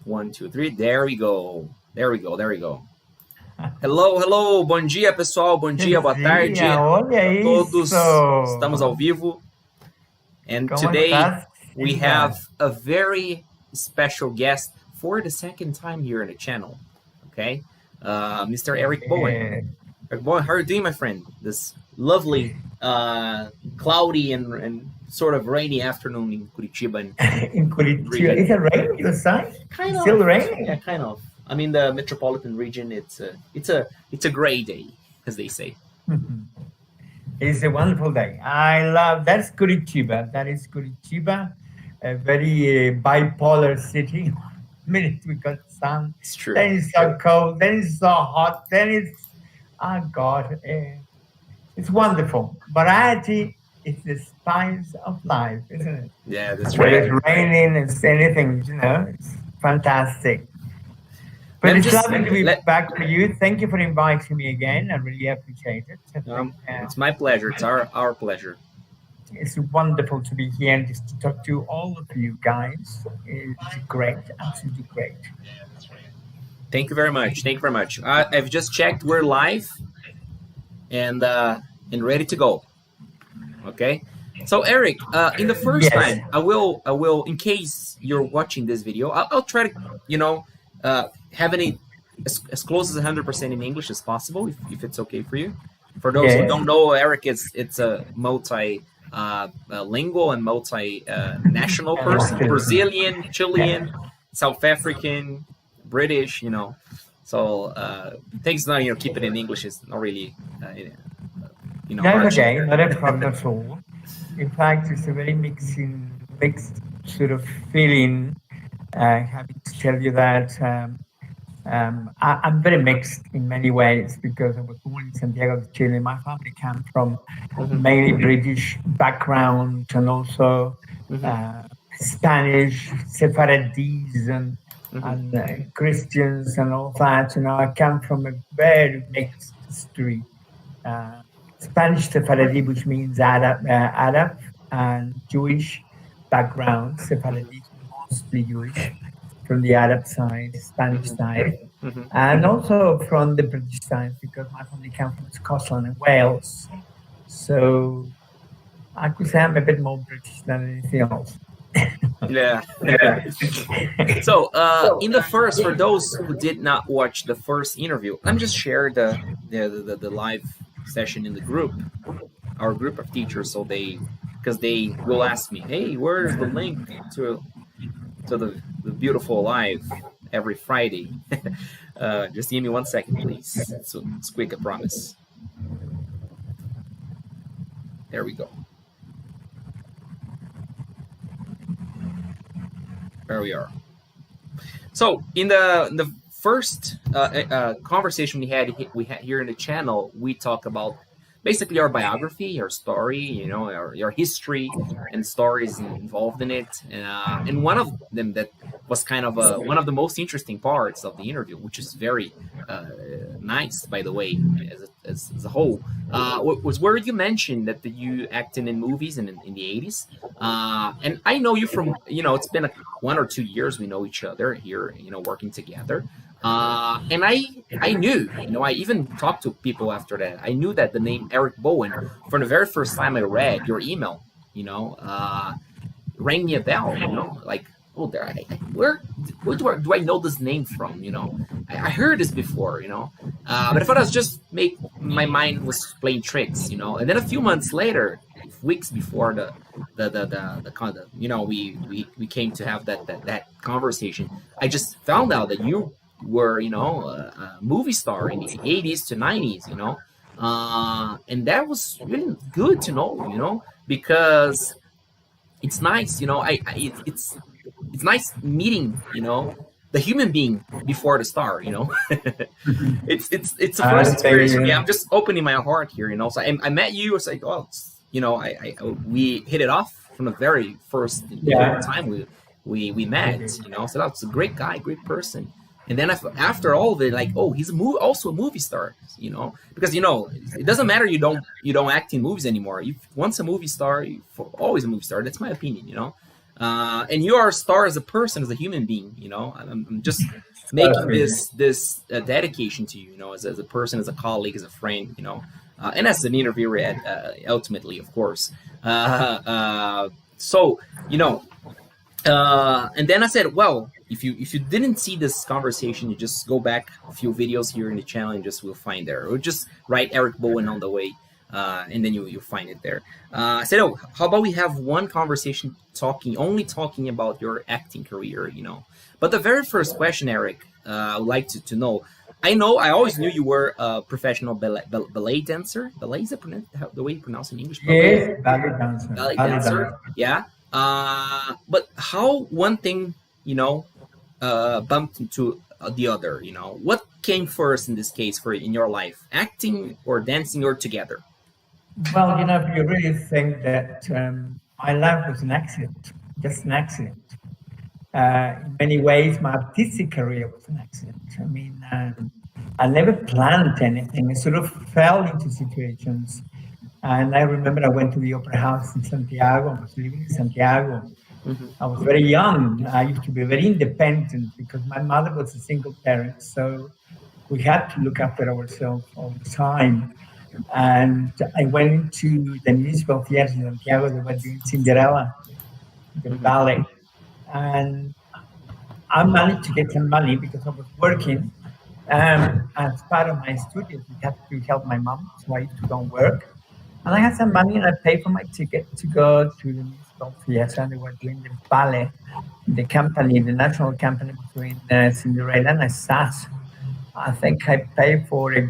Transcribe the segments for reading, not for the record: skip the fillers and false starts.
1, 2, 3. There we go. There we go. There we go. Hello, hello. Bom dia, pessoal. Bom dia, boa tarde. Olha a todos. isso. Estamos ao vivo. And Como today estás? we have a very special guest for the second time here in the channel. Okay, Mr. Erick Bowen. Erick Bowen, how are you doing, my friend? This lovely, cloudy and sort of rainy afternoon in Curitiba. In Curitiba, is it raining your side? Kind of. Still raining? Yeah, kind of. I mean, the metropolitan region. It's a gray day, as they say. It's a wonderful day. I love that's Curitiba. That is Curitiba, a very bipolar city. One minute we got sun, It's true. then it's so cold, then it's so hot, then it's it's wonderful. Variety is the spice of life, isn't it? Yeah, that's Whether right. it's raining, it's anything, it's fantastic. But it's lovely to be back to you. Thank you for inviting me again. I really appreciate it. It's my pleasure. It's our pleasure. It's wonderful to be here and just to talk to all of you guys. It's great, absolutely great. Thank you very much. Thank you very much. I've just checked. We're live and ready to go. Okay. So Erick, in the first time, I will, in case you're watching this video, I'll try to, have any as close as 100% in English as possible, if it's okay for you. For those who don't know, Erick it's a lingual and national person, Brazilian, Chilean, South African, British, So things now, keep it in English is not really, No, okay, not a problem at all. In fact, it's a very mixed sort of feeling. Having to tell you that I'm very mixed in many ways because I was born in Santiago de Chile. My family came from mainly British background and also Spanish, Sephardi's and Christians and all that. I come from a very mixed history. Spanish Sephardi, which means Arab and Jewish background. Sephardi, mostly Jewish, from the Arab side, Spanish side, and also from the British side, because my family comes from Scotland and Wales. So I could say I'm a bit more British than anything else. Yeah. So in the first, for those who did not watch the first interview, I'm just share the live session in the group, our group of teachers, so because they will ask me, hey, where's the link to the beautiful live every Friday? Just give me 1 second, please. It's quick, I promise. There we go. There we are. So in the first conversation we had here in the channel, we talk about basically our biography, our story, your history and stories involved in it. And one of them that was kind of one of the most interesting parts of the interview, which is very nice, by the way, as a whole, was where you mentioned that you acted in movies in the 80s. And I know you from, it's been 1 or 2 years we know each other here, working together. And I knew, I even talked to people after that. I knew that the name Erick Bowen, from the very first time I read your email, rang me a bell, like, oh, where do I know this name from? I heard this before, but I thought I was just my mind was playing tricks, and then a few months later, weeks before we came to have that conversation, I just found out that you were, a movie star in the 80s to 90s, and that was really good to know, because it's nice, it's nice meeting, the human being before the star, it's a first experience for me. I'm just opening my heart here, so I met you. It's like, oh, we hit it off from the very first time we met, so that's a great guy, great person. And then after all of it, like, oh, he's also a movie star, because it doesn't matter you don't act in movies anymore. Once a movie star, you're always a movie star. That's my opinion, And you are a star as a person, as a human being. I'm just making this dedication to you. As a person, as a colleague, as a friend. And as an interviewer, ultimately, of course. So and then I said, well, if you didn't see this conversation, you just go back a few videos here in the channel and just will find there. Or just write Erick Bowen on the way, and then you'll find it there. I said, oh, how about we have one conversation only talking about your acting career, But the very first question, Erick, I would like to know. I always knew you were a professional ballet dancer. Ballet, is it the way you pronounce it in English? Yes, ballet dancer. Ballet dancer, yeah. But how one thing, bumped into the other, What came first in this case in your life, acting or dancing or together? Well, if you really think that my life was an accident, just an accident. In many ways, my artistic career was an accident. I mean, I never planned anything. I sort of fell into situations. And I remember I went to the opera house in Santiago. I was living in Santiago. Mm-hmm. I was very young. I used to be very independent because my mother was a single parent. So we had to look after ourselves all the time. And I went to the municipal theater in Santiago. They were doing Cinderella, the ballet. And I managed to get some money because I was working. As part of my studies, we had to help my mom. So I used to go and work. And I had some money and I paid for my ticket to go to the municipal theater. And they were doing the ballet. The national company was doing Cinderella, and I sat. I think I paid for a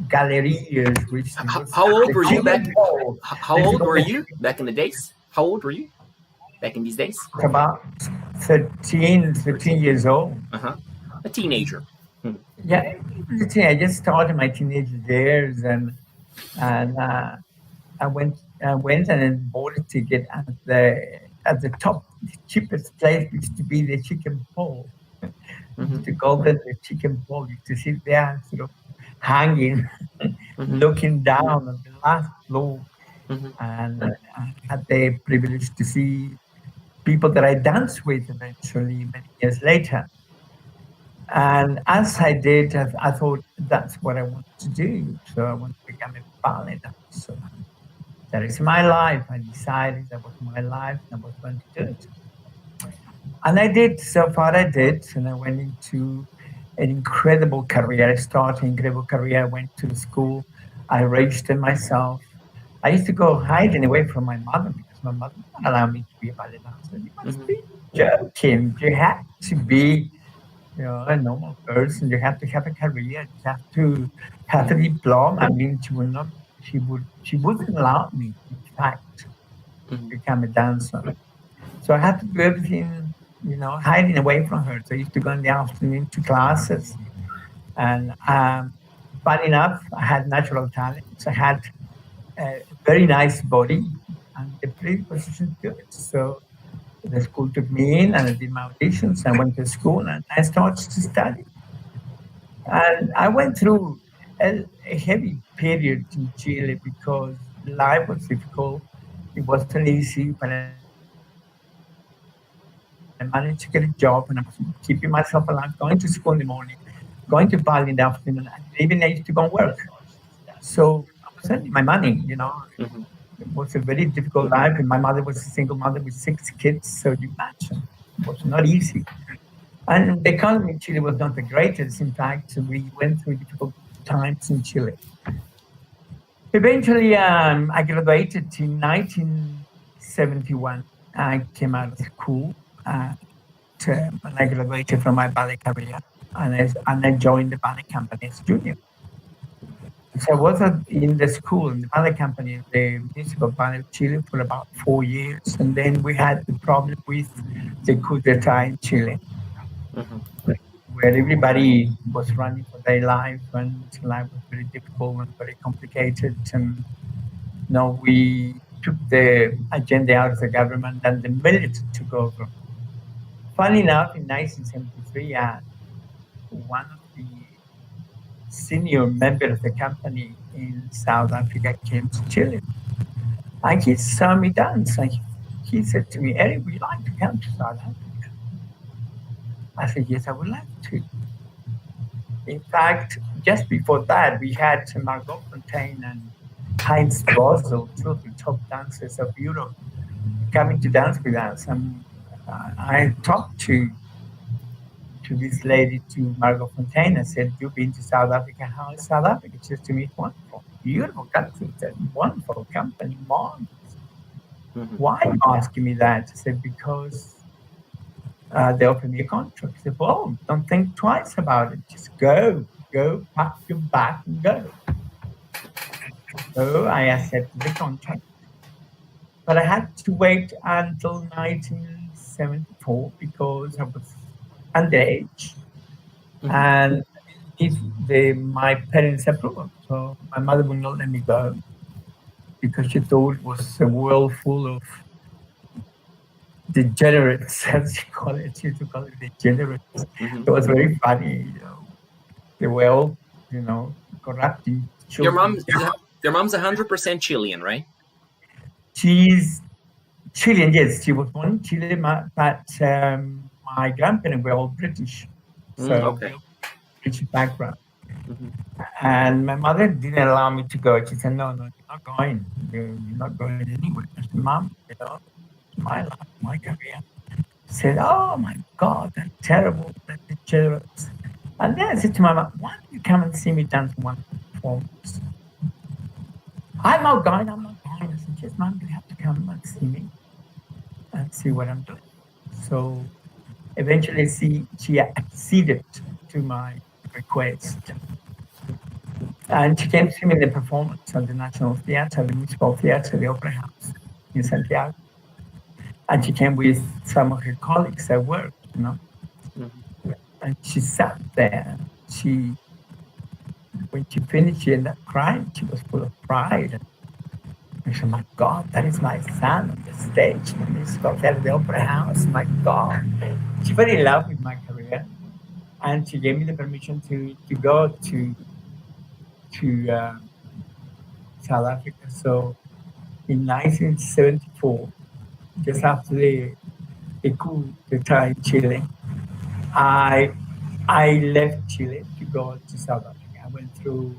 gallery. How old were you back? How old were you back in the days? How old were you back in these days? About 13 years old. A teenager. Yeah, I just started my teenage years, and I went and bought a ticket at the top, the cheapest place used to be the chicken pole. To go to the chicken pole, to sit there sort of hanging, looking down at the last floor. And I had the privilege to see people that I danced with eventually many years later. And as I did, I thought that's what I want to do. So I want to become a ballet dancer. That is my life. I decided that was my life and I was going to do it. And I did. So far I did. And I went into an incredible career. I started an incredible career. I went to school. I registered myself. I used to go hiding away from my mother because my mother didn't allow me to be a ballet dancer. You must be joking. You have to be a normal person. You have to have a career. You have to have a diploma. I mean, she wouldn't allow me, in fact, to become a dancer. So I had to do everything, hiding away from her. So I used to go in the afternoon to classes. And fun enough, I had natural talents. I had a very nice body and the predisposition to it. So the school took me in and I did my auditions. I went to school and I started to study. And I went through a heavy period in Chile because life was difficult. It wasn't easy, but I managed to get a job and I was keeping myself alive, going to school in the morning, going to ballet in the afternoon, and even I used to go and work. So I was earning my money, It was a very difficult life, and my mother was a single mother with 6 kids, so you imagine, it was not easy. And the economy in Chile was not the greatest. In fact, we went through difficult times in Chile. Eventually, I graduated in 1971. I came out of school and I graduated from my ballet career, and I joined the ballet company as junior. So I was in the school, in the ballet company, the Municipal Ballet of Chile, for about 4 years. And then we had the problem with the coup d'etat in Chile, where everybody was running for their life, and life was very difficult and very complicated. And we took the agenda out of the government, and the military took over. Funny enough, in 1973, one of the senior members of the company in South Africa came to Chile. And he saw me dance. And he said to me, Eric, would you like to come to South Africa? I said, yes, I would like to. In fact, just before that, we had Margot Fontaine and Heinz Bosel, two of the top dancers of Europe, coming to dance with us. And I talked to this lady, to Margot Fontaine. I said, you've been to South Africa. How is South Africa? She said to me, it's wonderful, beautiful country, it's a wonderful company, mom. Why are you asking me that? I said, because they offered me a contract. I said, well, don't think twice about it. Just go, pack your bag and go. So I accepted the contract. But I had to wait until 1974 because I was underage. And my parents' approval. So my mother would not let me go because she thought it was a world full of degenerates, as she called it. She used to call it degenerates. It was very funny, you know. They were all, you know, corrupting children. Your mom's 100% Chilean, right? She's Chilean, yes. She was born in Chile, but my grandparents were all British. So British background. And my mother didn't allow me to go. She said, no, you're not going. You're not going anywhere. I said, Mom, you know, my life, my career. She said, oh my God, that's terrible. That's degenerates. And then I said to my mom, why don't you come and see me dance one performance? I'm not going. I said, yes, Mom, you have to come and see me and see what I'm doing. So eventually she acceded to my request. And she came to see me in the performance at the National Theatre, the Musical Theatre, the Opera House in Santiago. And she came with some of her colleagues at work, you know. And she sat there. When she finished, she ended up crying. She was full of pride. And she said, my God, that is my son on the stage, the Musical Theatre, the Opera House. My God. She fell in love with my career. And she gave me the permission to go to South Africa. So in 1974, just after the coup d'etat in Chile, I left Chile to go to South Africa. I went through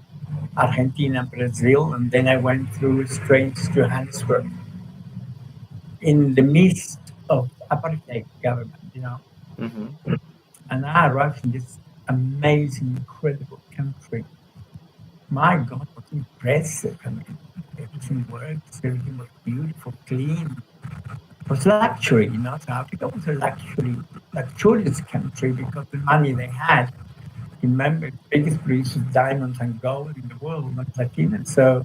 Argentina, Brazil, and then I went straight to Johannesburg in the midst of apartheid government, you know. And I arrived in this amazing, incredible country. My God, what impressive. I mean, everything works, everything was beautiful, clean. It was luxury, you know. South Africa was a luxurious country because the money they had. Remember, the biggest producer of diamonds and gold in the world, not platinum. So,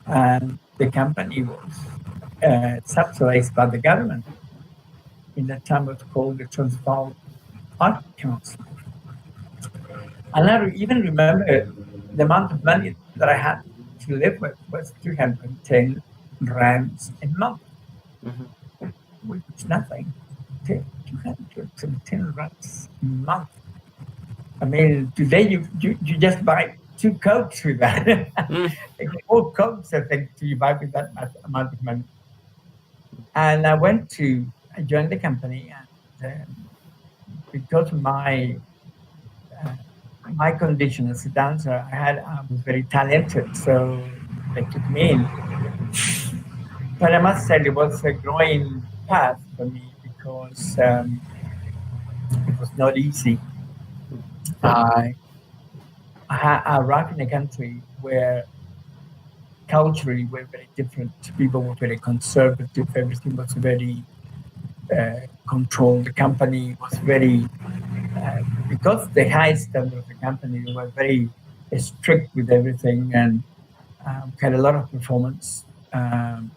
and the company was subsidized by the government. In that time, it was called the Transvaal Art Council. And I even remember the amount of money that I had to live with was 310 rands a month, which is nothing. 210 rands a month. I mean, today you just buy 2 Cokes with that. 4 Cokes, I think, you buy with that amount of money. And I joined the company, and because of my condition as a dancer, I was very talented, so they took me in. But I must say it was a growing path for me because it was not easy. I arrived in a country where culturally we're very different. People were very conservative. Everything was very controlled. The company was very, because the high standard of the company, they were very strict with everything, and had a lot of performance. And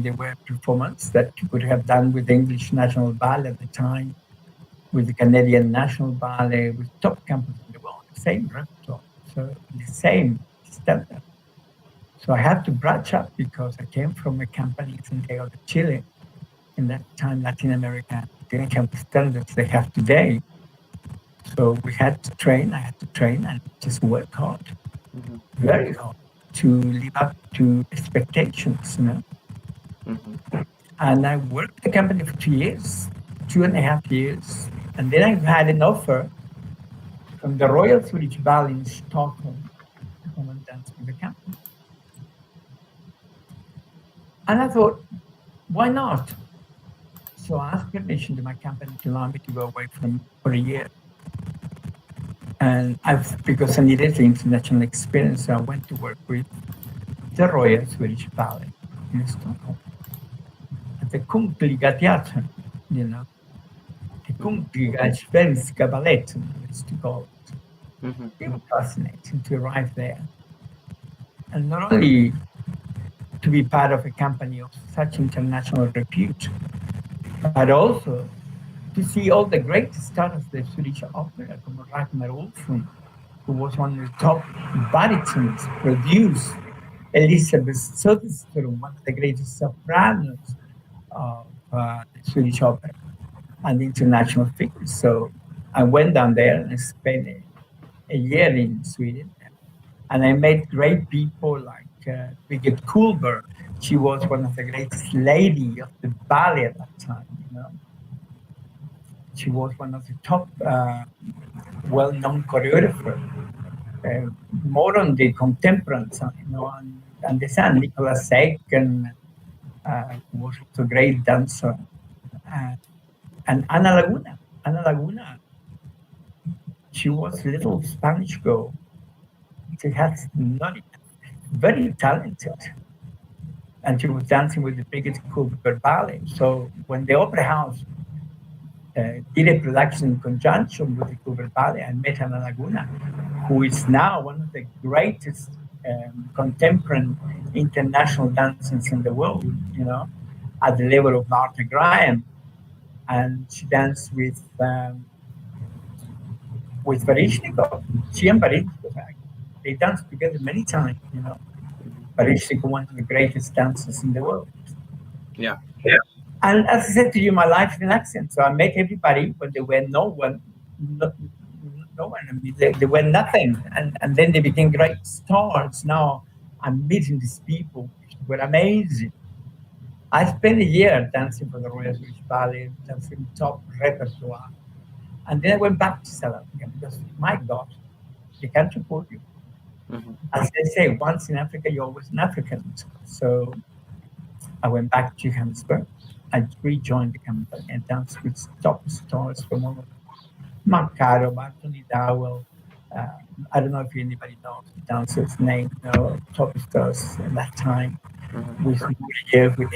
there were performances that you could have done with the English National Ballet at the time, with the Canadian National Ballet, with top companies in the world, the same repertoire, so the same standard. So I had to branch up because I came from a company in Santiago de Chile. In that time, Latin America didn't have the standards they have today. So we had to train, I had to train and just work hard, very hard, to live up to expectations, you know. And I worked at the company for 2 years, 2.5 years. And then I had an offer from the Royal Swedish Ballet in Stockholm to come and dance with the company. And I thought, why not? So I asked permission to my company to allow me to go away for a year. And because I needed the international experience, I went to work with the Royal Swedish Ballet in Stockholm at the Kungliga Teatern, the Kungliga Svenska Baletten, it's to call it. It was fascinating to arrive there. And not only to be part of a company of such international repute, but also to see all the great stars of the Swedish opera, como Ragnar Olsson, who was one of the top baritons, produced Elisabeth Söderström, one of the greatest sopranos of the Swedish opera, and international figures. So I went down there and spent a year in Sweden, and I met great people like Birgit Kullberg. She was one of the greatest lady of the ballet at that time. She was one of the top well-known choreographers, more on the contemporary side, and the son, Nicolas Seck, who was also a great dancer, and Ana Laguna. Ana Laguna, she was a little Spanish girl. She has not very talented, and she was dancing with the biggest Kullberg ballet. So when the Opera House did a production in conjunction with the Kullberg Ballet, I met Ana Laguna, who is now one of the greatest contemporary international dancers in the world, at the level of Martha Graham. And she danced with Baryshnikov. She and Baryshnikov, they danced together many times, Baryshnikov, one of the greatest dancers in the world. Yeah. And as I said to you, my life is an accent. So I met everybody, but they were no one. I mean, they were nothing. And then they became great stars. Now I'm meeting these people who were amazing. I spent a year dancing for the Royal Swedish Ballet, dancing top repertoire. And then I went back to South Africa because, my God, they can't support you. As they say, once in Africa, you're always an African. So I went back to Johannesburg. I rejoined the company and danced with top stars from all over. Mark Caro, Anthony Dowell. I don't know if anybody knows the dancer's name, top stars at that time. With Erick,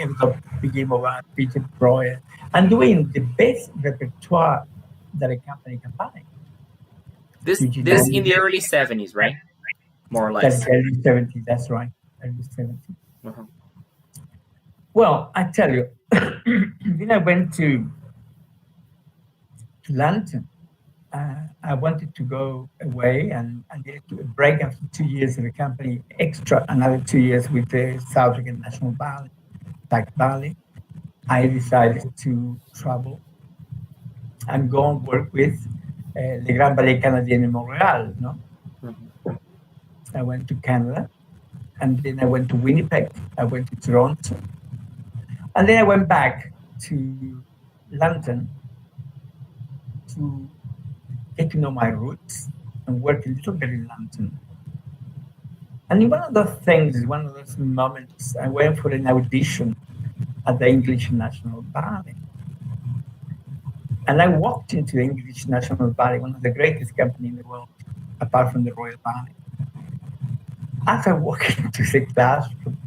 Peter Breuer, and doing the best repertoire that a company can buy. This in the early 70s, right? More or less. That's early 70s, that's right. Early 70s. Well, I tell you, then I went to London. I wanted to go away and did a break after 2 years in the company, extra another 2 years with the South African National Ballet, Black Ballet. I decided to travel and go and work with the Grand Ballet Canadien in Montreal. I went to Canada, and then I went to Winnipeg. I went to Toronto, and then I went back to London to get to know my roots and work a little bit in London. And in one of those things, one of those moments, I went for an audition at the English National Ballet. And I walked into the English National Ballet, one of the greatest companies in the world, apart from the Royal Ballet. As I walked into the classroom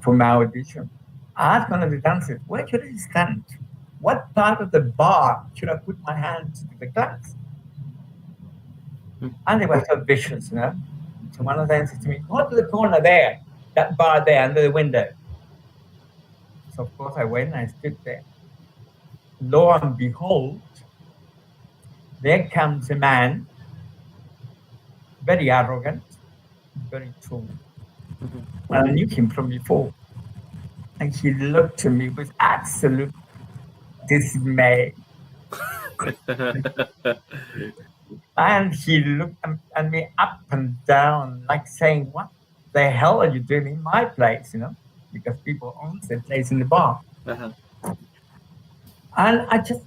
for my audition, I asked one of the dancers, where should I stand? What part of the bar should I put my hands to the class? And they were so vicious, So one of them said to me, go to the corner there, that bar there under the window. So of course I went and I stood there. Lo and behold, there comes a man, very arrogant, very tall. And I knew him from before. And he looked at me with absolute dismay. And he looked at me up and down, like saying, what the hell are you doing in my place, because people own the place in the bar. Uh-huh. And I just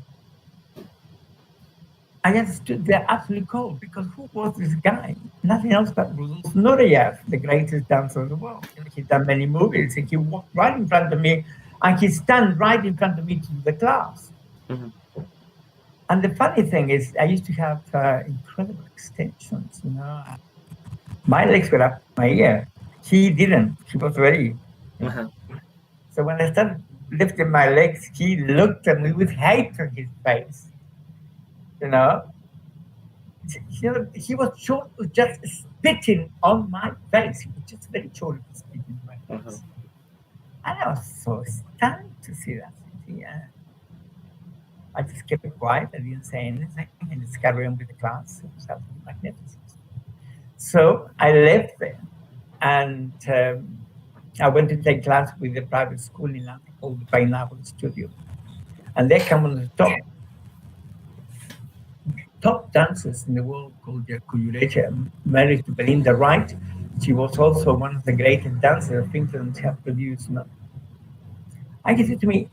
stood there absolutely cold, because who was this guy? Nothing else but Rudolf Nureyev, the greatest dancer of the world. He'd done many movies, and he walked right in front of me, and he stand right in front of me to do the class. Mm-hmm. And the funny thing is, I used to have incredible extensions, My legs were up my ear. He didn't. He was very... Uh-huh. So when I started lifting my legs, he looked at me with hate on his face. He was short, just spitting on my face. He was just very short of spitting on my face. Uh-huh. And I was so stunned to see that. Yeah. I just kept it quiet. I didn't say anything, and just carried on with the class. It was absolutely magnificent. So I left there, and I went to take class with a private school in London called the Pineapple Studio. And they come on the top dancers in the world, called Kuyurecha, married to Belinda Wright. She was also one of the greatest dancers Finland have produced. And he said to me,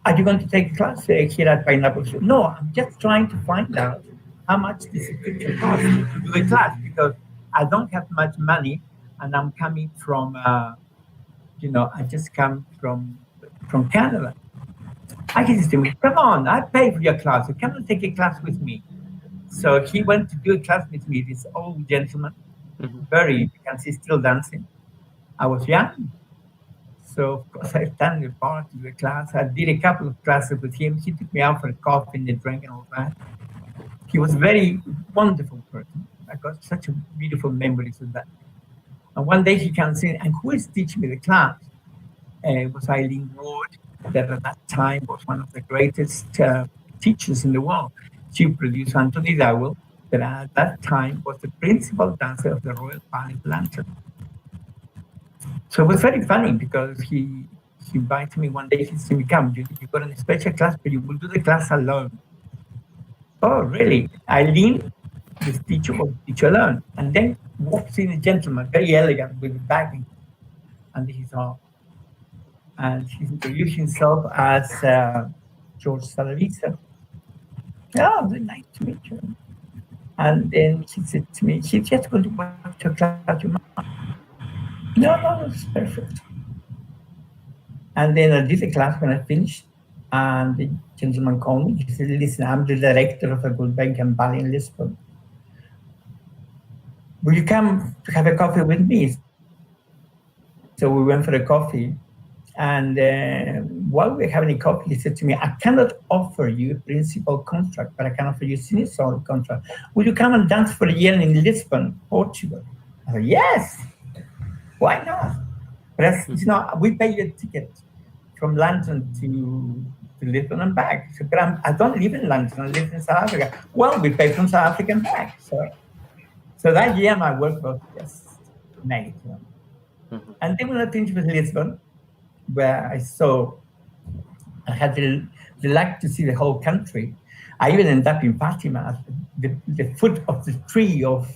"Are you going to take a class here at Pineapple Studio?" "No, I'm just trying to find out how much this could cost me to do a class, because I don't have much money, and I'm coming from, I just come from Canada." I said to me, "Come on, I pay for your class. So come and take a class with me." So he went to do a class with me, this old gentleman, you can see, still dancing. I was young. So, of course, I stand part of the class. I did a couple of classes with him. He took me out for a coffee and a drink and all that. He was a very wonderful person. I got such a beautiful memories of that. And one day he comes in, and who is teaching me the class? It was Eileen Ward, that at that time was one of the greatest teachers in the world. She produced Anthony Dowell, that at that time was the principal dancer of the Royal Ballet of London. So it was very funny, because he invited me one day. He said to me, "Come, you've got a special class, but you will do the class alone." "Oh, really?" Eileen, this teacher, will teach alone. And then walks in a gentleman, very elegant, with a bag under his arm. And he introduced himself as George Salavisa. "Oh, very nice to meet you." And then he said to me, "He's just going to watch your class, your mom." No, it's perfect. And then I did the class. When I finished, and the gentleman called me. He said, "Listen, I'm the director of a Gulbenkian Ballet in Lisbon. Will you come to have a coffee with me?" So we went for a coffee. And while we were having a coffee, he said to me, "I cannot offer you a principal contract, but I can offer you a senior solo contract. Will you come and dance for a year in Lisbon, Portugal?" I said, "Yes, why not?" But we pay you a ticket from London to Lisbon and back. So, but I don't live in London, I live in South Africa. "Well, we pay from South Africa and back." So that year my work was just made. And then when I finished with Lisbon, where I had the luck to see the whole country. I even ended up in Fatima, at the foot of the tree of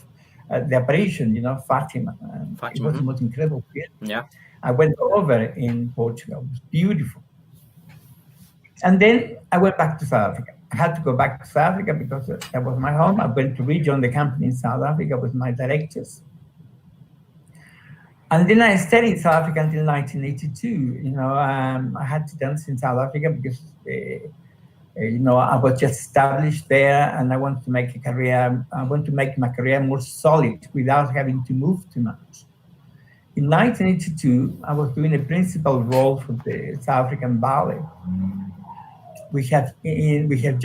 the apparition, Fatima. It was the most incredible film. Yeah. I went over in Portugal. It was beautiful. And then I went back to South Africa. I had to go back to South Africa because that was my home. I went to rejoin the company in South Africa with my directors. And then I stayed in South Africa until 1982. I had to dance in South Africa because, I was just established there, and I wanted to make a career. I want to make my career more solid without having to move too much. In 1982, I was doing a principal role for the South African Ballet. We have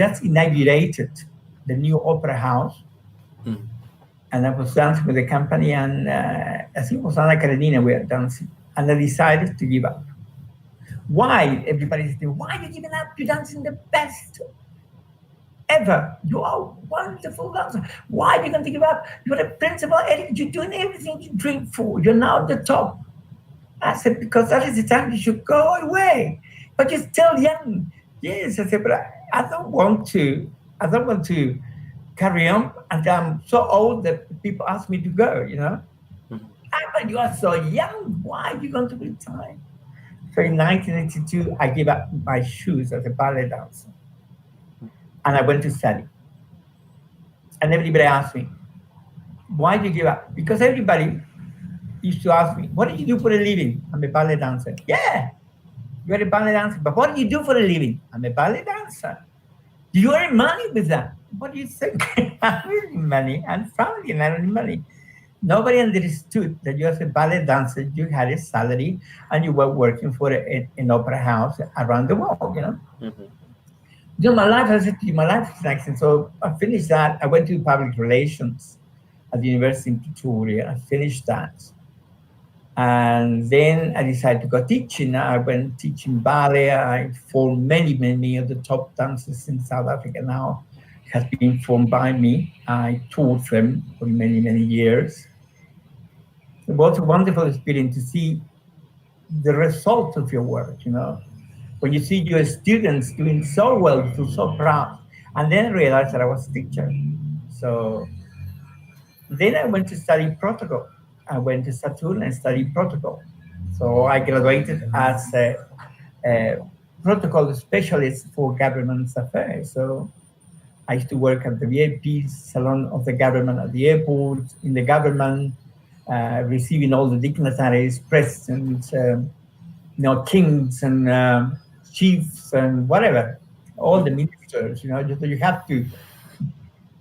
just inaugurated the new opera house. And I was dancing with the company, and I think it was Anna Karenina we were dancing. And I decided to give up. Why? Everybody's saying, "Why are you giving up? You're dancing the best ever. You are a wonderful dancer. Why are you going to give up? You're a principal, Erick. You're doing everything you dream for. You're now at the top." I said, "Because that is the time you should go away. But you're still young." "Yes," I said, "but I don't want to carry on, and I'm so old that people ask me to go, you are so young. Why are you going to retire? So in 1982, I gave up my shoes as a ballet dancer. And I went to study. And everybody asked me, why did you give up? Because everybody used to ask me, what do you do for a living? I'm a ballet dancer. Yeah, you're a ballet dancer. But what do you do for a living? I'm a ballet dancer. Do you earn money with that? What do you think? I'm earning money. I'm family and earning money. Nobody understood that you as a ballet dancer, you had a salary and you were working for an opera house around the world, you know? Mm-hmm. You know, my life, as I said to you, my life is an accident. So I finished that. I went to public relations at the University in Pretoria. I finished that. And then I decided to go teaching. I went teaching ballet. I formed many of the top dancers in South Africa now. It has been formed by me. I taught them for many years. It was a wonderful experience to see the result of your work, you know. When you see your students doing so well, you feel so proud. And then I realized that I was a teacher. So then I went to study protocol. I went to Saturn and studied protocol. So I graduated as a protocol specialist for government affairs. So I used to work at the VIP salon of the government at the airport, in the government, receiving all the dignitaries, presidents, kings and chiefs and whatever, all the ministers. You know,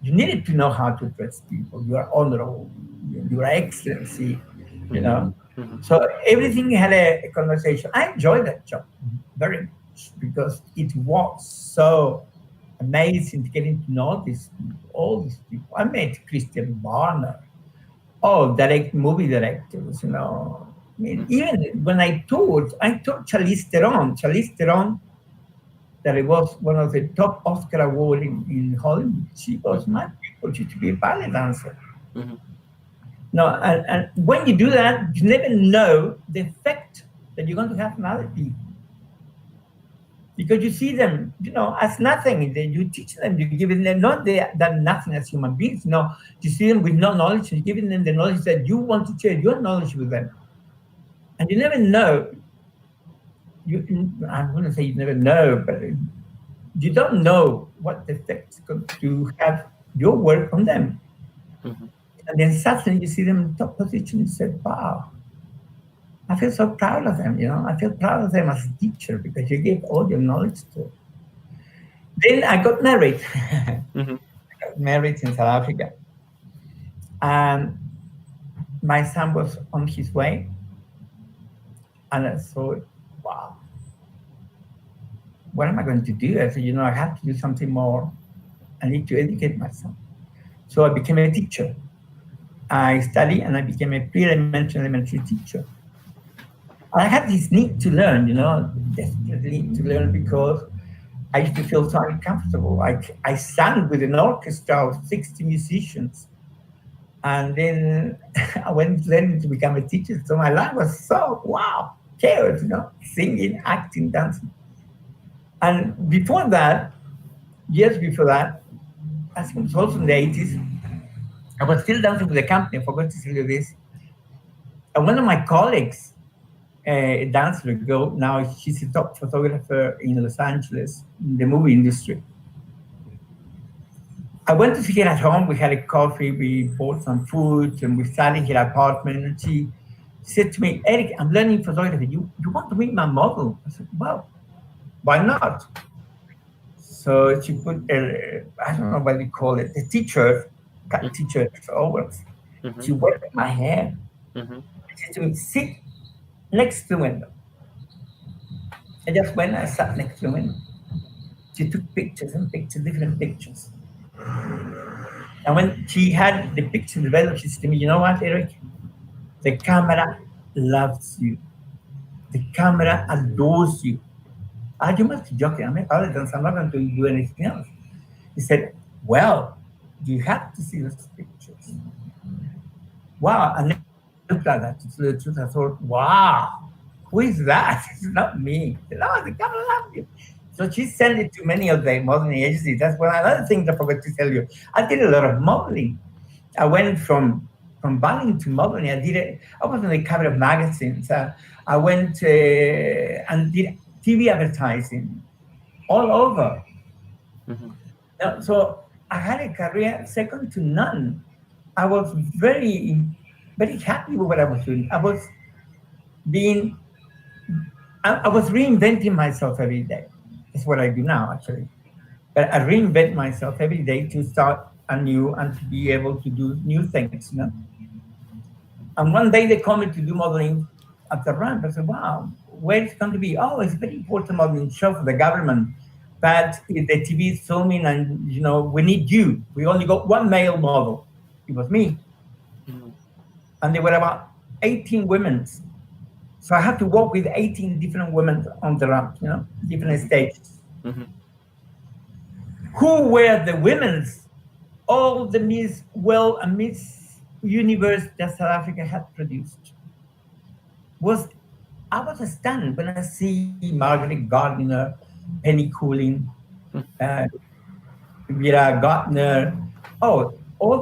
you needed to know how to address people. You are honorable, Your Excellency, you know. Mm-hmm. So everything had a conversation. I enjoyed that job very much because it was so amazing to getting to know all these people. I met Christian Barner, movie directors, you know. I mean, even when I taught Charlize Theron, that it was one of the top Oscar awards in Hollywood. She was my pupil. She used to be a ballet dancer. Mm-hmm. No, and when you do that, you never know the effect that you're going to have on other people. Because you see them, you know, as nothing. You teach them, you're giving them not that nothing as human beings. No, you see them with no knowledge, and you're giving them the knowledge that you want to share your knowledge with them. And you never know. I'm going to say you never know, but you don't know what the effect's going to have your work on them. Mm-hmm. And then suddenly you see them in top position and you say, wow, I feel so proud of them, you know. I feel proud of them as a teacher because you gave all your knowledge to them. Then I got married. Mm-hmm. I got married in South Africa. And my son was on his way. And I thought, wow, what am I going to do? I said, you know, I have to do something more. I need to educate myself. So I became a teacher. I studied and I became a pre-elementary elementary teacher. I had this need to learn, you know, desperately need to learn because I used to feel so uncomfortable. I sang with an orchestra of 60 musicians. And then I went learning to become a teacher. So my life was so, wow, chaos, you know, singing, acting, dancing. And before that, years before that, I think it was also in the 80s, I was still dancing with the company. I forgot to tell you this. And one of my colleagues, a dancer girl, now she's a top photographer in Los Angeles, in the movie industry. I went to see her at home. We had a coffee, we bought some food, and we sat in her apartment. And she said to me, Eric, I'm learning photography. You want to be my model? I said, well, why not? So she put, I don't know what we call it, a t-shirt, cut t-shirt over. Mm-hmm. She wet my hair. Mm-hmm. She said to me, sit next to the window. I just went, I sat next to the window. She took pictures and pictures, different pictures. And when she had the picture developed, she said to me, you know what, Eric? The camera loves you. The camera adores you. You must be joking. I'm a ballet dancer. I'm not going to do anything else. He said, well, you have to see those pictures. Wow. And then I looked at that. To tell the truth, I thought, wow, who is that? It's not me. No, the camera loves you. So she sent it to many of the modeling agencies. That's one another thing I forgot to tell you. I did a lot of modeling. I went from combining to modeling. I did it. I was on the cover of magazines. I went and did TV advertising all over. So I had a career second to none. I was very, very happy with what I was doing. I was reinventing myself every day. That's what I do now, actually. But I reinvent myself every day to start anew and to be able to do new things, you know. And one day they called me to do modeling at the ramp. I said, wow, where is it going to be? Oh, it's a very important modeling show for the government. But the TV is filming and, you know, we need you. We only got one male model. It was me. And there were about 18 women. So I had to work with 18 different women on the ramp, you know, different stages. Who were the women? All the Miss World and Miss Universe that South Africa had produced. I was stunned when I see Margaret Gardner, Penny Cooling, Vera Gardner, all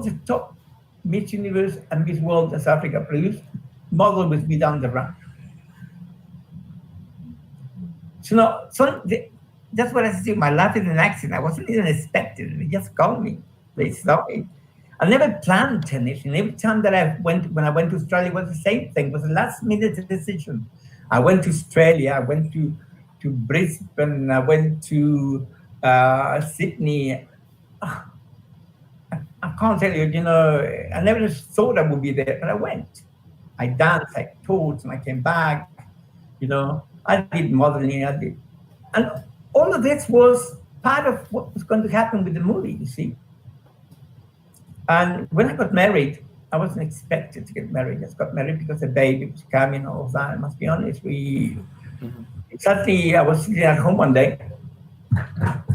the top Miss Universe and Miss World that South Africa produced, model with me down the ramp. That's what I said. My life is an accident. I wasn't even expecting. They just called me. They saw me. I never planned anything. Every time that when I went to Australia, it was the same thing. It was a last minute decision. I went to Australia. I went to Brisbane. I went to Sydney. I can't tell you. You know, I never thought I would be there, but I went. I danced, I taught, and I came back. You know, I did modeling. And all of this was part of what was going to happen with the movie, you see. And when I got married, I wasn't expected to get married. I just got married because the baby was coming, all of that. I must be honest. Suddenly, I was sitting at home one day,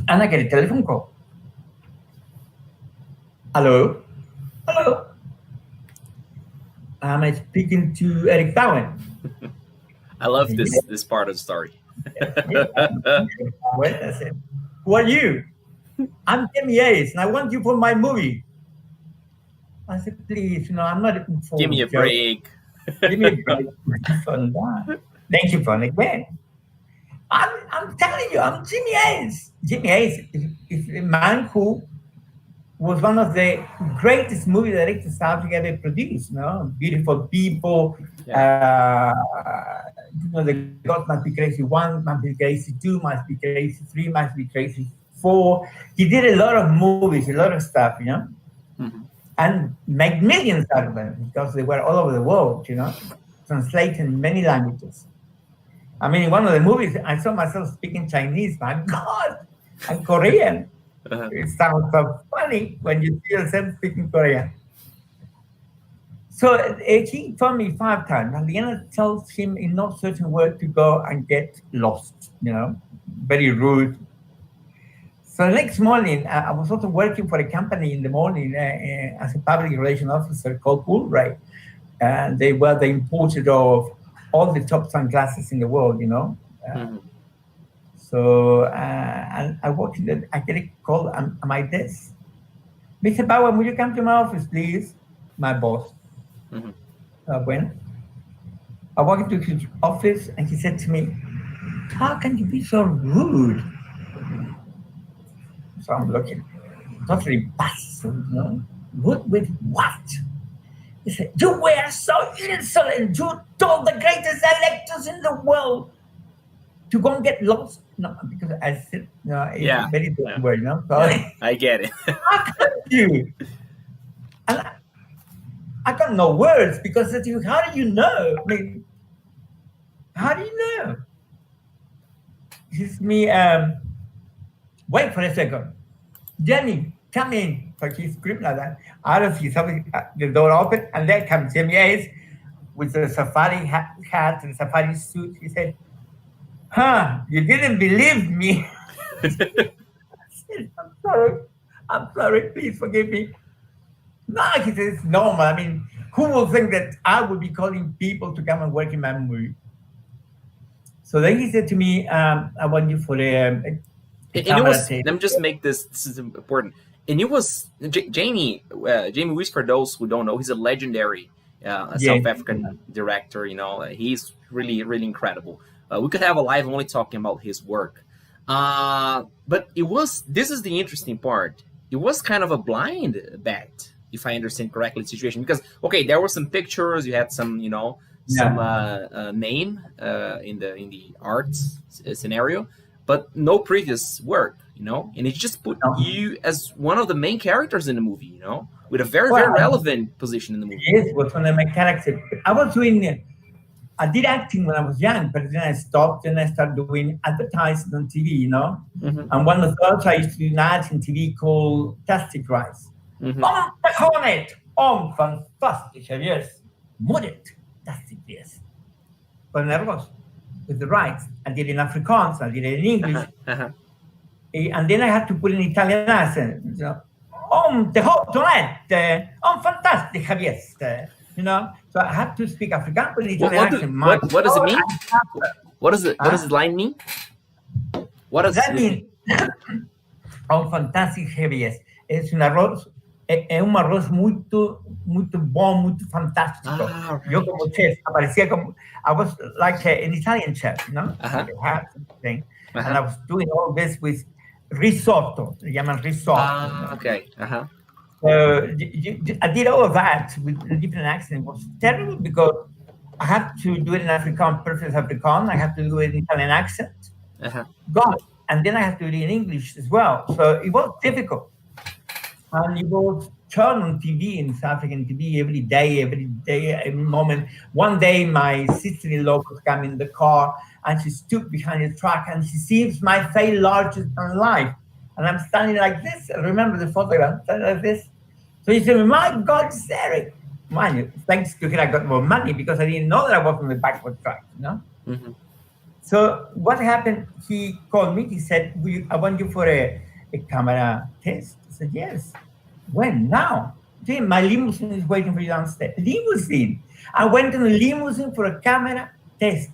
and I get a telephone call. Hello? Hello? I'm speaking to Erick Bowen. I love this part of the story. I said, who are you? I'm Jimmy Hayes, and I want you for my movie. I said, please, you know, I'm not looking for Give me a break. Give me a break. Thank you for it again. I'm telling you, I'm Jimmy Hayes. Jimmy Hayes is a man who was one of the greatest movie directors South Africa ever produced. You know, Beautiful People. Yeah. You know, The God Must Be Crazy 1, Must Be Crazy 2, Must Be Crazy 3, Must Be Crazy 4. He did a lot of movies, a lot of stuff, you know, and made millions out of them because they were all over the world, you know, translated in many languages. I mean, in one of the movies, I saw myself speaking Chinese. My God, I'm Korean. It sounds so funny when you see yourself speaking Korean. So he told me 5 times, and the end tells him in no certain word to go and get lost, you know, very rude. So the next morning, I was also working for a company in the morning as a public relations officer called Ulray. And they were the importer of all the top sunglasses in the world, you know. So and I walked in, I get a call on my desk. Mr. Bowen, will you come to my office, please? My boss. I went. I walked into his office and he said to me, how can you be so rude? So I'm looking, totally baffled, you know. Rude with what? He said, you were so insolent. You told the greatest electors in the world to go and get lost. No, because I said, no, it's a very different word, you know. So, I get it. How could you? And I got no words because I said, how do you know? I mean, how do you know? It's me, wait for a second. Jenny, come in. So he screamed like that. Out of the door open, and there comes Jimmy Hayes with the safari hat and safari suit. He said, you didn't believe me. I said, I'm sorry, please forgive me. No, he said, it's normal. I mean, who will think that I would be calling people to come and work in my movie? So then he said to me, I want you for a let me just make this is important. and it was Jamie Weiss, for those who don't know, he's a legendary South African director. He's really, really incredible. We could have a live only talking about his work. But this is the interesting part. It was kind of a blind bet, if I understand correctly, the situation. Because, okay, there were some pictures, you had some, some name in the arts scenario, but no previous work, and it just put you as one of the main characters in the movie, with a very, very relevant position in the movie. Yes, was one of my characters. I did acting when I was young, but then I stopped and I started doing advertising on TV, And one of the first I used to do an ad in TV called Plastic Rice. Fantastische yes. Modet, plastic yes. But nervous with the rights. I did it in Afrikaans, I did it in English. And then I had to put an Italian accent. Te hotonette, fantastica yes. So I have to speak Afrikaans, but Italian accent. What does it mean? What does the line mean? What does that mean? Fantastic heaviest. Es un arroz muito bom, muito fantástico. Right. Yo como chef, I was like an Italian chef, thing. And I was doing all this with risotto. Se llaman risotto. Okay. I did all of that with a different accent. It was terrible because I had to do it in Afrikaans, perfect Afrikaans. I had to do it in Italian accent. God, and then I had to do it in English as well. So it was difficult. And you will turn on TV in South African TV every day, every moment. One day, my sister-in-law was coming in the car, and she stood behind the truck, and she sees my face larger than life. And I'm standing like this. I remember the photograph, standing like this. So he said, my God, it's Erick. Mind you, thanks to him, I got more money because I didn't know that I was on the back of the truck, So what happened, he called me, he said, I want you for a camera test. I said, yes. When? Now? Jim, my limousine is waiting for you downstairs. Limousine. I went in a limousine for a camera test.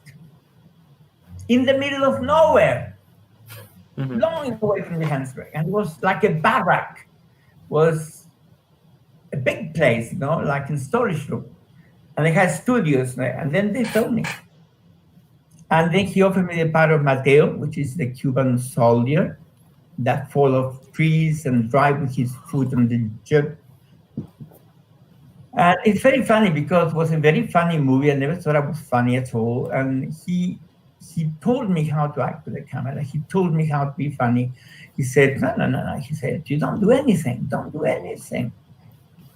In the middle of nowhere. Long away from the Johannesburg. And it was like a barrack. It was a big place, like in storage room. And they had studios there. And then they told me. And then he offered me the part of Mateo, which is the Cuban soldier that fall off trees and drive with his foot on the jib. And it's very funny because it was a very funny movie. I never thought I was funny at all. And he told me how to act with the camera. He told me how to be funny. He said, no. He said, you don't do anything. Don't do anything.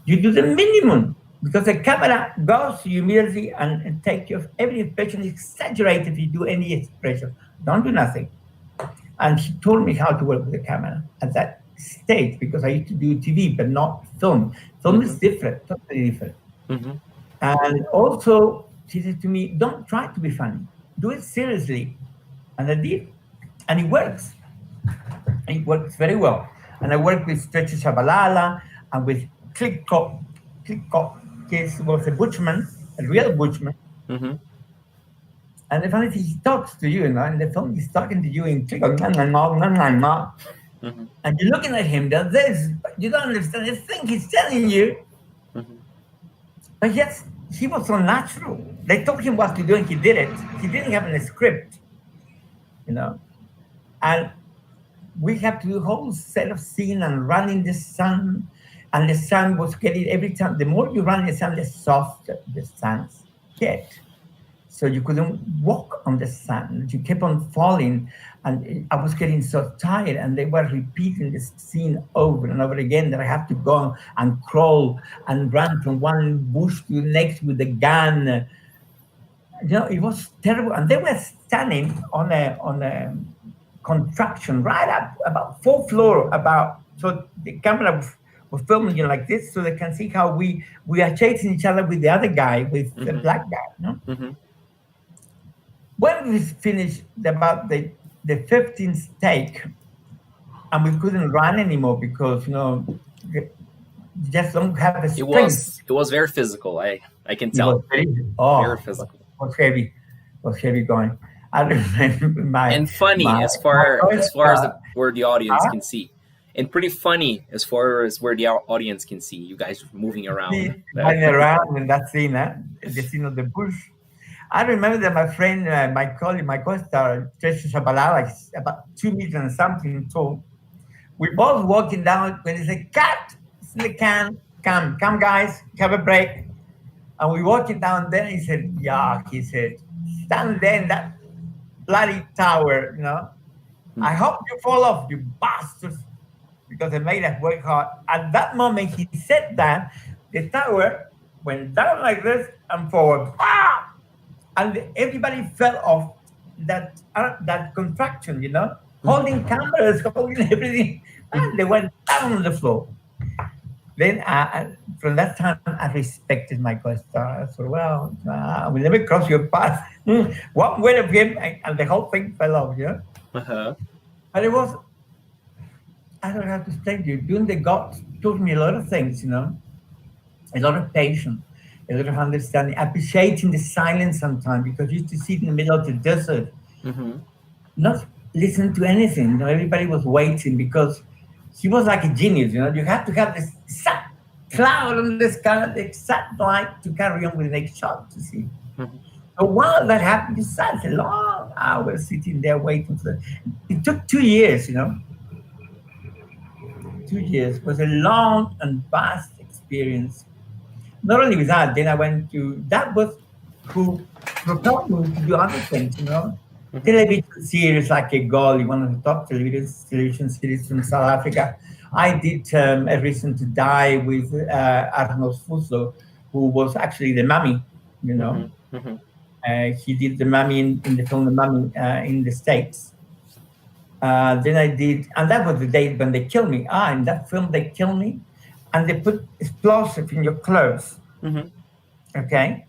You do the minimum. Because the camera goes to you immediately and take you every expression is exaggerated if you do any expression. Don't do nothing. And he told me how to work with the camera at that stage because I used to do TV, but not film. Film is different, totally different. And also, he said to me, don't try to be funny. Do it seriously. And I did. And it works. And it works very well. And I worked with Stretcher Shabalala and with Click-Cop. He was a bushman, a real bushman. And the funny thing, he talks to you, in the film, he's talking to you in Click-Cop. And you're looking at him, you don't understand the thing he's telling you. But yes, he was so natural. They told him what to do and he did it. He didn't have a script, And we have to do a whole set of scene and run in the sun. And the sun was getting, every time, the more you run in the sun, the softer the suns get. So you couldn't walk on the sun. You kept on falling. And I was getting so tired. And they were repeating the scene over and over again that I have to go and crawl and run from one bush to the next with a gun. It was terrible. And they were standing on a contraption right up about 4th floor. So the camera was filming like this, so they can see how we are chasing each other with the other guy, with the black guy. When we finished about the 15th take, and we couldn't run anymore because you just don't have the strength. It was very physical. I can tell. Very physical. It was heavy. It was heavy going. I remember and funny as far as where the audience can see. and pretty funny as far as where the audience can see you guys moving around. Running around in that scene, the scene of the bush. I remember that my friend, my colleague, my co-star, Trisha Shabalala, is about 2 meters and something tall. We both walking down when he said, "Cut! It's in the can. Come, guys, have a break." And we walking down there. He said, "Yeah," he said, "stand there in that bloody tower, you know. I hope you fall off, you bastards," because they made us work hard. At that moment, he said that the tower went down like this and forward. Ah! And everybody fell off that contraction, you know, holding cameras, holding everything, and they went down on the floor. Then from that time, I respected my co-star. I thought, well, I will never cross your path. One word of him, and the whole thing fell off, you know. Uh-huh. But it was, I don't have to explain to you, doing the gods taught me a lot of things, you know, a lot of patience, a lot of understanding, appreciating the silence sometimes, because you used to sit in the middle of the desert, not listen to anything. You know, everybody was waiting because he was like a genius, you know. You have to have this exact cloud on the sky, the exact light to carry on with the next shot to see. So while that happened, you sat a long hour sitting there waiting for it. It took 2 years, you know. 2 years was a long and vast experience. Not only with that, then I went to, that was who propelled me to do other things, you know. Television series like A Goal, one of the top television series from South Africa. I did A Reason to Die with Arnold Fuslo, who was actually the mummy, you know. He did the mummy in the film The Mummy in the States. Then I did, and that was the day when they killed me. In that film they killed me, and they put explosive in your clothes. Okay?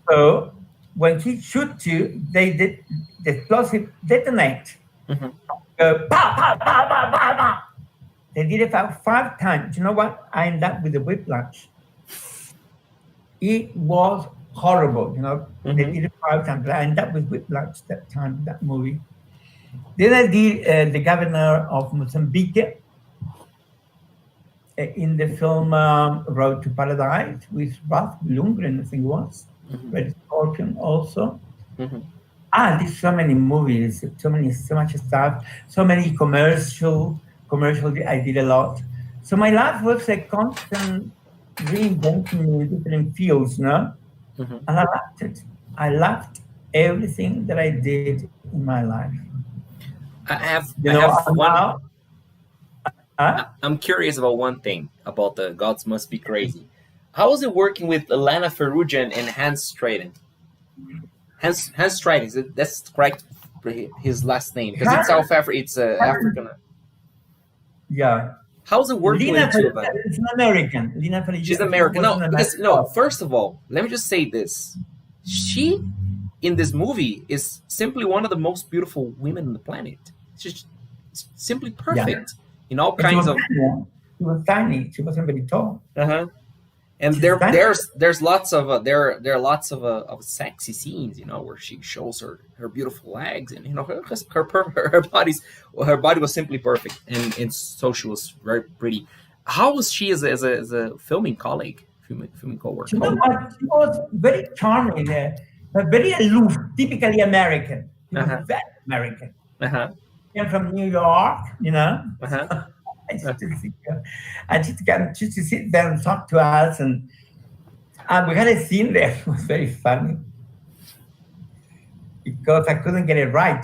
So when he shoot you, the explosive detonate. Pow, pow, pow, pow, pow, pow. They did it about 5 times. You know what? I ended up with a whiplash. It was horrible, you know. They did it 5 times, but I ended up with whiplash that time, that movie. Then I did the governor of Mozambique in the film Road to Paradise with Ralph Lundgren, I think it was. Red Scorpion also. I did so many movies, so much stuff, so many commercials. I did a lot. So my life was a constant reinventing in different fields, you know? And I loved it. I loved everything that I did in my life. I'm curious about one thing about the Gods Must Be Crazy. How was it working with Lana Ferrugian and Hans Stratton? Hans Stratton, that's correct, his last name, because it's South Africa, it's African. Yeah. How's it working with the two of them? It's an American. She's American. First of all, let me just say this. She, in this movie, is simply one of the most beautiful women on the planet. She's simply perfect in all kinds of... She was tiny. She wasn't very tall. And there's lots of there are lots of sexy scenes, you know, where she shows her beautiful legs, and you know her body was simply perfect, and so she was very pretty. How was she as a filming colleague, filming co-worker? You know what? She was very charming, but very aloof, typically American. She was very American. Came from New York, you know. I used to see her. And she used to sit there and talk to us, and we had a scene there. It was very funny because I couldn't get it right.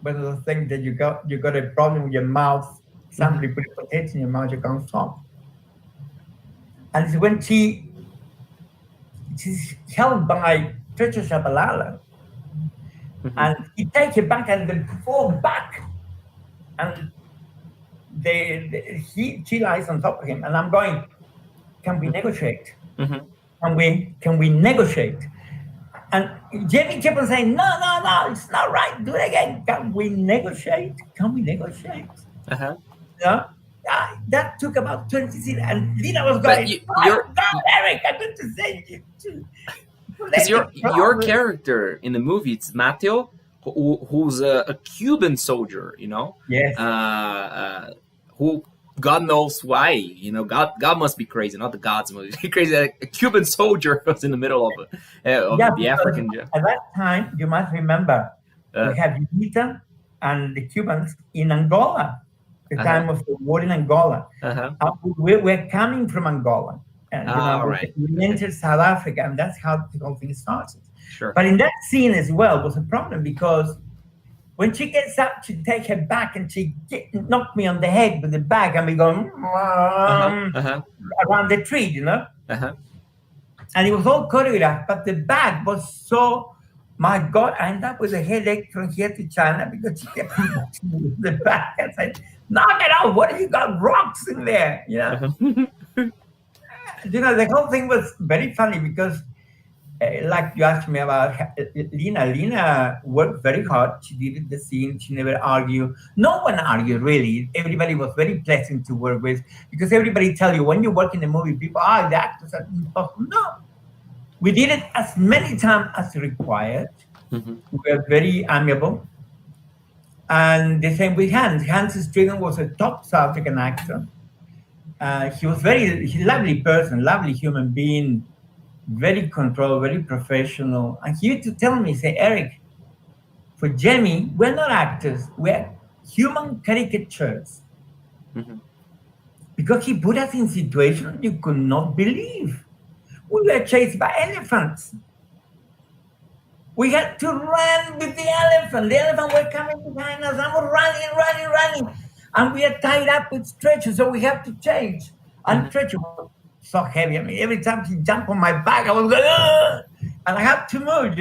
One of the things that you got a problem with your mouth. Somebody put a potato in your mouth, you can't talk. And it's when she's held by Trisha Shabalala, and he takes her back and then fall back, and she lies on top of him, and I'm going, can we negotiate? Can we negotiate? And Jamie kept on saying, no, it's not right. Do it again. Can we negotiate? Yeah. That took about 20 seconds, and Lina was going, Erick, I'm going to say you too. Because your character in the movie, it's Matteo, who's a Cuban soldier, Yes. Who God knows why, God must be crazy, not the gods must be crazy. A Cuban soldier was in the middle of the African. At that time, you must remember, we had Unita and the Cubans in Angola, the time of the war in Angola. We're coming from Angola. And, right. We entered South Africa, and that's how the whole thing started. Sure. But in that scene as well was a problem, because when she gets up to take her back and she knocked me on the head with the bag, and we go around the tree, And it was all choreographed, but the bag was so, my God, I ended up with a headache from here to China because she kept boxing me with the bag. I said, knock it out, what have you got rocks in there? The whole thing was very funny because, like you asked me about Lina. Lina worked very hard. She did the scene. She never argued. No one argued, really. Everybody was very pleasant to work with, because everybody tell you when you work in a movie, people, the actors are impossible. No. We did it as many times as required. We were very amiable. And the same with Hans. Hans Strigan was a top South African actor. He was he's a lovely person, lovely human being, very controlled, very professional. And he used to tell me, say, Eric, for Jamie, we're not actors, we're human caricatures. Because he put us in situations you could not believe. We were chased by elephants. We had to run with the elephant. The elephant were coming behind us, and we're running. And we are tied up with stretchers, so we have to change. And stretcher was so heavy. I mean, every time he jumped on my back, I was going, and I had to move,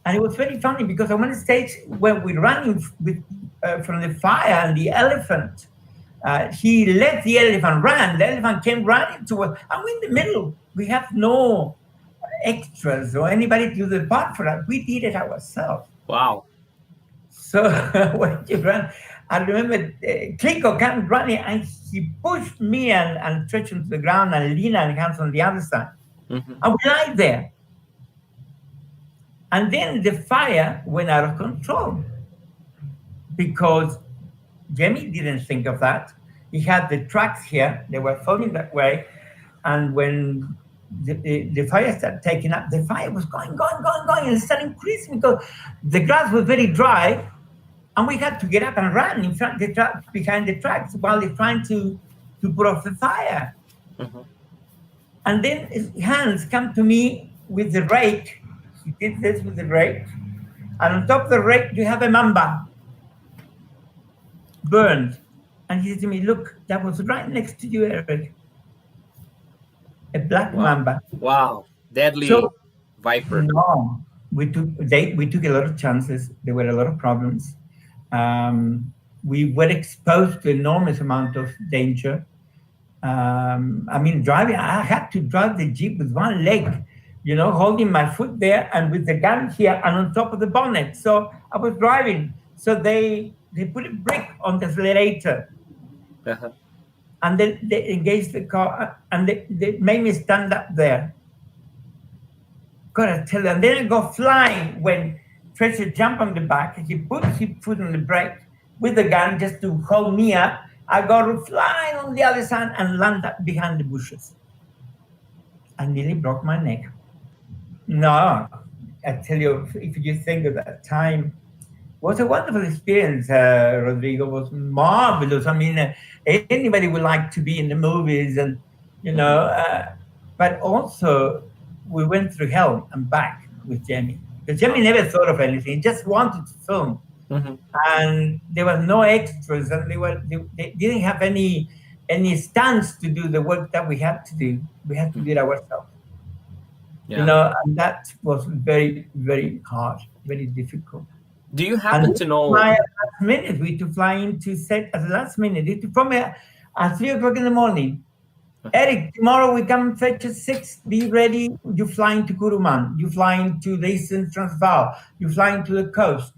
And it was very funny, because on one stage, when we're running from the fire and the elephant, he let the elephant run. The elephant came running to us, and we're in the middle. We have no extras or anybody to do the part for us. We did it ourselves. Wow. So when you run, I remember Kliko came running, and he pushed me and stretched him to the ground, and Lina and Hans on the other side. And we lied there. And then the fire went out of control, because Jamie didn't think of that. He had the tracks here, they were falling that way, and when the fire started taking up, the fire was going, and it started increasing because the grass was very dry, and we had to get up and run in front behind the tracks while they're trying to put off the fire. And then Hans come to me with the rake. He did this with the rake, and on top of the rake you have a mamba burned. And he said to me, look, that was right next to you, Eric. A black mamba. Wow. Deadly viper. No, we took a lot of chances. There were a lot of problems. We were exposed to enormous amount of danger. Driving, I had to drive the Jeep with one leg, holding my foot there and with the gun here and on top of the bonnet. So I was driving. So they put a brick on the accelerator. And then they engaged the car, and they made me stand up there. Gotta tell you. And then I go flying when Tracer jumped on the back. He put his foot on the brake with the gun just to hold me up. I go flying on the other side and land up behind the bushes. I nearly broke my neck. No, I tell you, if you think of that time, it was a wonderful experience, Rodrigo. It was marvelous. Anybody would like to be in the movies, and but also we went through hell and back with Jamie. Because Jamie never thought of anything; he just wanted to film, and there was no extras, and they didn't have any stunts to do the work that we had to do. We had to do it ourselves. And that was very, very hard, very difficult. Do you happen to know? At the last minute, we had to fly into set at the last minute. From at 3:00 in the morning. Eric, tomorrow we come fetch at 6. Be ready. You're flying to Kuruman. You're flying to the Eastern Transvaal. You're flying to the coast.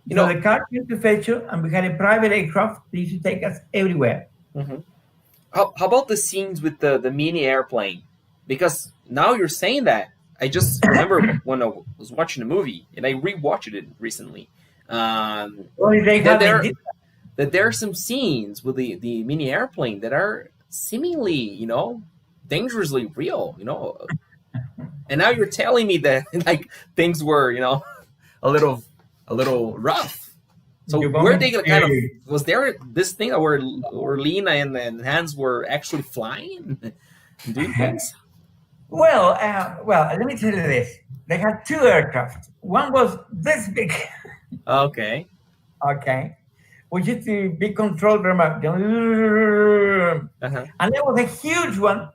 The car came to fetch you, and we had a private aircraft that used to take us everywhere. How about the scenes with the mini airplane? Because now you're saying that I just remember when I was watching a movie, and I rewatched it recently. That there are some scenes with the mini airplane that are seemingly, dangerously real, And now you're telling me that like things were, a little rough. So were they kind of, was there this thing where Lena and Hans were actually flying and doing things? Well, let me tell you this. They had two aircraft. One was this big. Okay. Okay. Which is the big control remote. And there was a huge one.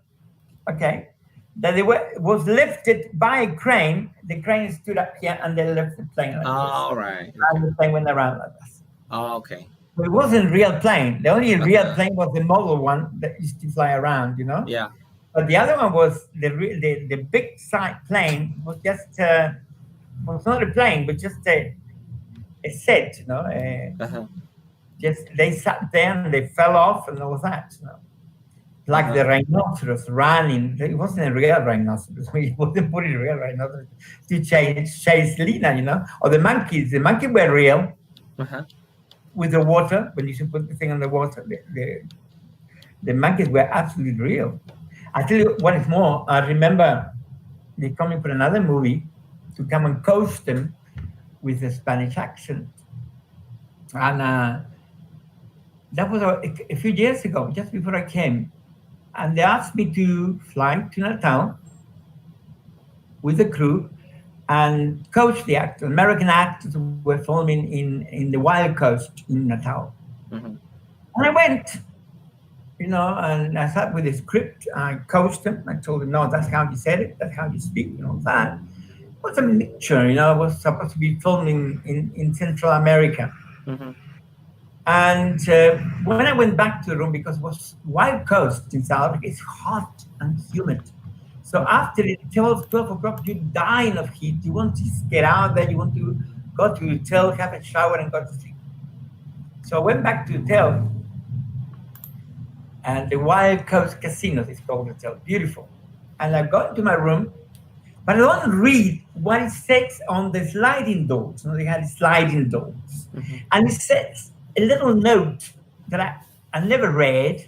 Okay. That was lifted by a crane. The crane stood up here and they lifted the plane like this. Right. And the plane went around like this. Oh, okay. So it wasn't a real plane. The only real plane was the model one that used to fly around, Yeah. But the other one was the big side plane was just was not a plane, but just a set, Just they sat there and they fell off and all that, Like the rhinoceros running. It wasn't a real rhinoceros. We wouldn't put a real rhinoceros to chase Lena, Or the monkeys. The monkeys were real with the water. When you should put the thing on the water, the monkeys were absolutely real. I tell you what is more, I remember they coming for another movie to come and coach them with a Spanish accent. And that was a few years ago, just before I came. And they asked me to fly to Natal with the crew and coach the actors. American actors were filming in the Wild Coast in Natal. And I went. And I sat with the script. I coached them. I told them, no, that's how you said it. That's how you speak. That. It was a mixture. It was supposed to be filming in Central America. And when I went back to the room, because it was Wild Coast in South Africa, it's hot and humid. So after 12 o'clock, you're dying of heat. You want to just get out there. You want to go to the hotel, have a shower, and go to sleep. So I went back to the hotel. And the Wild Coast Casinos is called the hotel. Beautiful. And I got into my room, but I don't read what it says on the sliding doors. They had sliding doors. And it says a little note that I never read.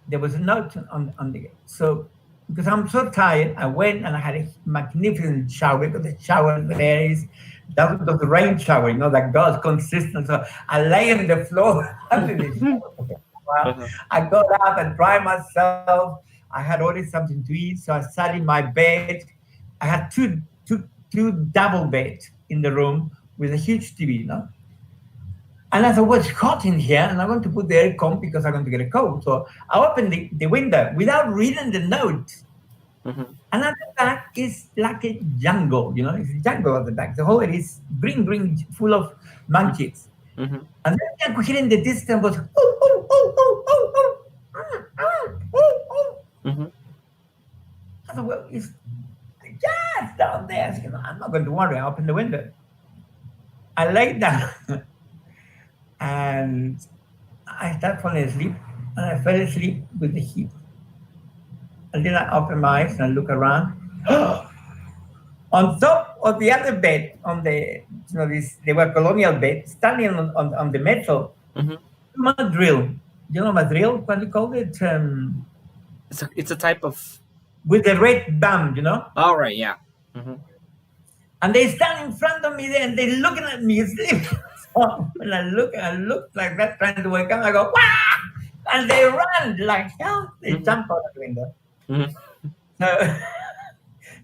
There was a note on the so because I'm so tired, I went and I had a magnificent shower, because the shower there is that was the rain shower, that goes consistent. So I lay on the floor under the shower. I got up and dried myself. I had ordered something to eat, so I sat in my bed. I had two double beds in the room with a huge TV, And I thought, well, it's hot in here, and I'm going to put the aircon because I'm going to get a cold. So I opened the window without reading the note. And at the back is like a jungle, it's a jungle at the back. The whole is green, full of monkeys. And then I could hear in the distance was, I thought, well, it's just down there. I'm not going to worry. I opened the window. I laid down and I started falling asleep, and I fell asleep with the heat. And then I opened my eyes and I look around. On top of the other bed, on the they were colonial beds, standing on the metal, madril. You know madril? What do you call it? It's a type of with the red band, Oh right, yeah. And they stand in front of me there, and they're looking at me asleep. So when I look like that, trying to wake up. I go, wah! And they run like hell. They jump out the window. So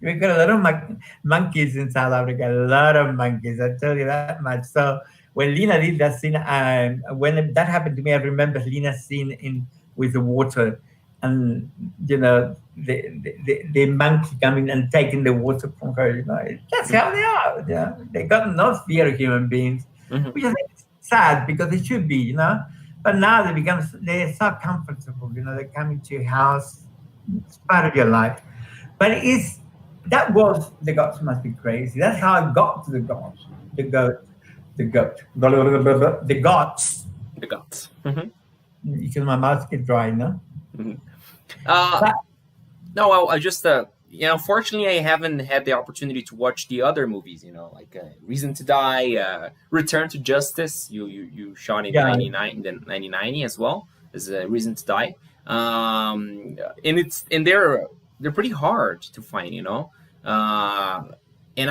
we got a lot of monkeys in South Africa. A lot of monkeys. I tell you that much. So when Lena did that scene, when that happened to me, I remember Lena's scene with the water, and the monkey coming and taking the water from her. That's how they are. They got no fear of human beings, which I think is sad because it should be. But now they're so comfortable. They come into your house. It's part of your life. But that was the goats must be crazy. That's how I got to the goats. The goats. Because my mouth gets dry, no, I just unfortunately, I haven't had the opportunity to watch the other movies. Like Reason to Die, Return to Justice. You shot in Yeah. 1990 as well as Reason to Die. And they're pretty hard to find. And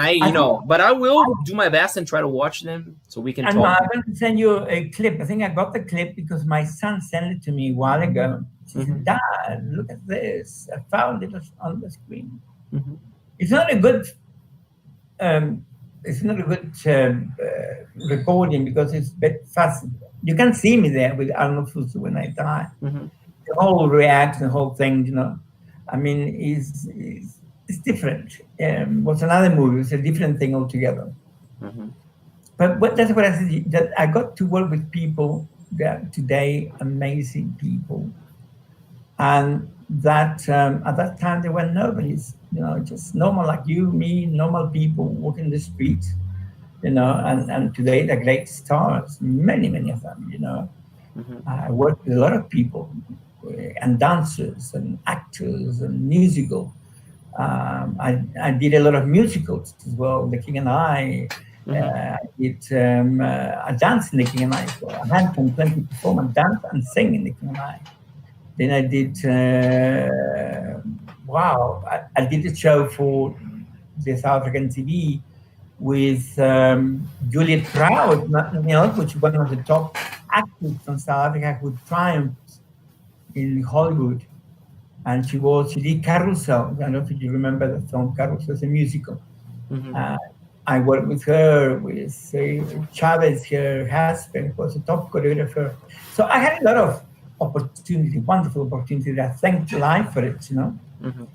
but I will do my best and try to watch them so we can I'm talk. going to send you a clip. I think I got the clip because my son sent it to me a while ago. He said, Dad, look at this. I found it on the screen. Mm-hmm. It's not a good recording because it's a bit fast. You can see me there with Arnold Fuso when I die. Mm-hmm. The whole reaction, the whole thing, I mean, it's different. What's another movie? It's a different thing altogether. Mm-hmm. But that's what I said, that I got to work with people that today, amazing people. And that at that time, there were nobodies, just normal like you, me, normal people walking the streets, and today they're great stars, many, many of them, Mm-hmm. I worked with a lot of people and dancers and actors and musical. I did a lot of musicals as well, The King and I. I danced in The King and I as well. I had from 20 perform and dance and sing in The King and I. Then I did, I did a show for the South African TV with Juliet Proud, which is one of the top actors from South Africa who triumphed in Hollywood. And she did Carousel. I don't know if you remember the film Carousel. It's a musical. Mm-hmm. I worked with her, with Chavez, her husband, was a top choreographer. So I had a lot of opportunity, wonderful opportunity. I thank life for it, Mm-hmm.